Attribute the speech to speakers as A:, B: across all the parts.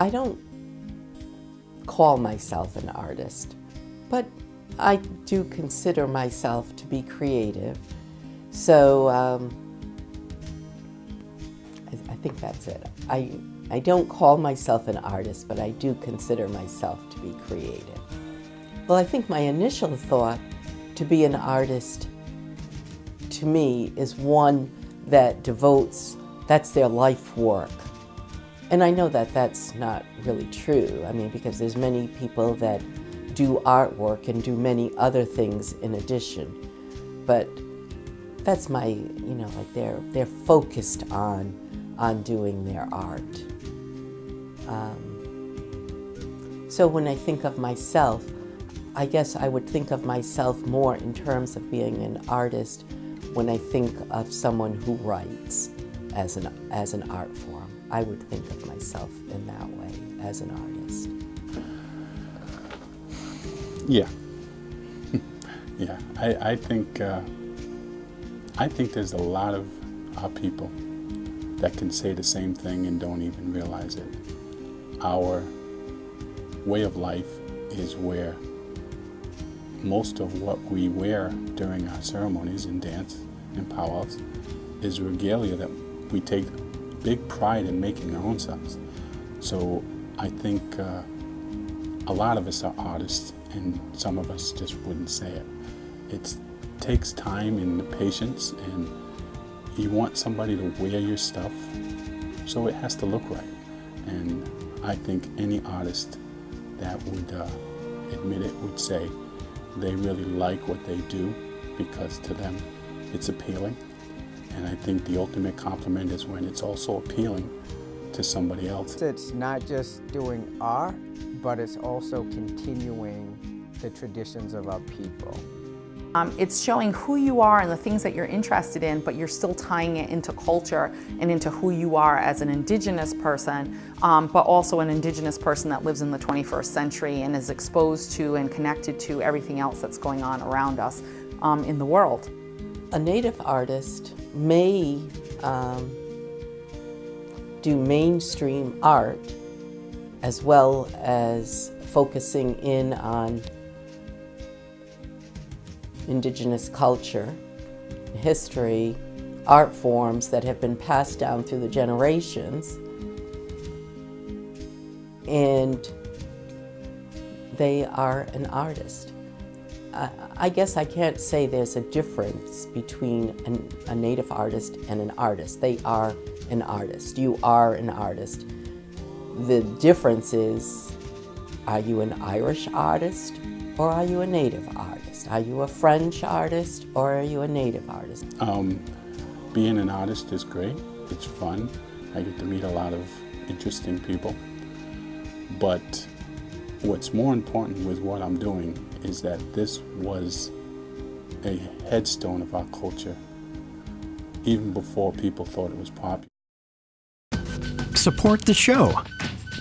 A: I don't call myself an artist, but I do consider myself to be creative. So I think that's it. I don't call myself an artist, but I do consider myself to be creative. Well, I think my initial thought to be an artist, to me, is one that that's their life work. And I know that that's not really true. I mean, because there's many people that do artwork and do many other things in addition. But that's my, like they're focused on doing their art. So when I think of myself, I guess I would think of myself more in terms of being an artist when I think of someone who writes as an art form. I would think of myself in that way, as an artist.
B: Yeah. Yeah, I think there's a lot of our people that can say the same thing and don't even realize it. Our way of life is where most of what we wear during our ceremonies and dance and powwows is regalia that we take big pride in making our own selves. So I think a lot of us are artists, and some of us just wouldn't say it. It takes time and patience, and you want somebody to wear your stuff, so it has to look right. And I think any artist that would admit it would say they really like what they do because to them it's appealing. And I think the ultimate compliment is when it's also appealing to somebody else.
C: It's not just doing art, but it's also continuing the traditions of our people.
D: It's showing who you are and the things that you're interested in, but you're still tying it into culture and into who you are as an Indigenous person, but also an Indigenous person that lives in the 21st century and is exposed to and connected to everything else that's going on around us in the world.
A: A Native artist may do mainstream art as well as focusing in on Indigenous culture, history, art forms that have been passed down through the generations, and they are an artist. I guess I can't say there's a difference between a Native artist and an artist. They are an artist. You are an artist. The difference is, are you an Irish artist or are you a Native artist? Are you a French artist or are you a Native artist?
B: Being an artist is great. It's fun. I get to meet a lot of interesting people. But what's more important with what I'm doing is that this was a headstone of our culture, even before people thought it was popular.
E: Support the show.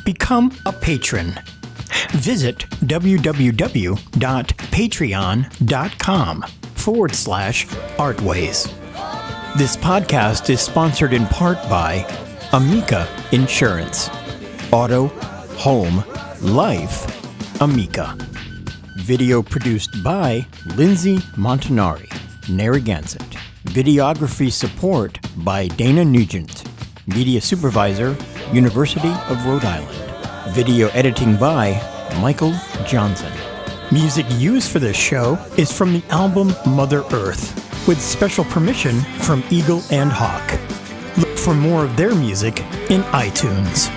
E: Become a patron. Visit www.patreon.com/artways. This podcast is sponsored in part by Amica Insurance. Auto, home, life, Amica. Video produced by Lynsea Montanari, Narragansett. Videography support by Dana Neugent. Media supervisor, University of Rhode Island. Video editing by Michael Johnson. Music used for this show is from the album Mother Earth, with special permission from Eagle and Hawk. Look for more of their music in iTunes.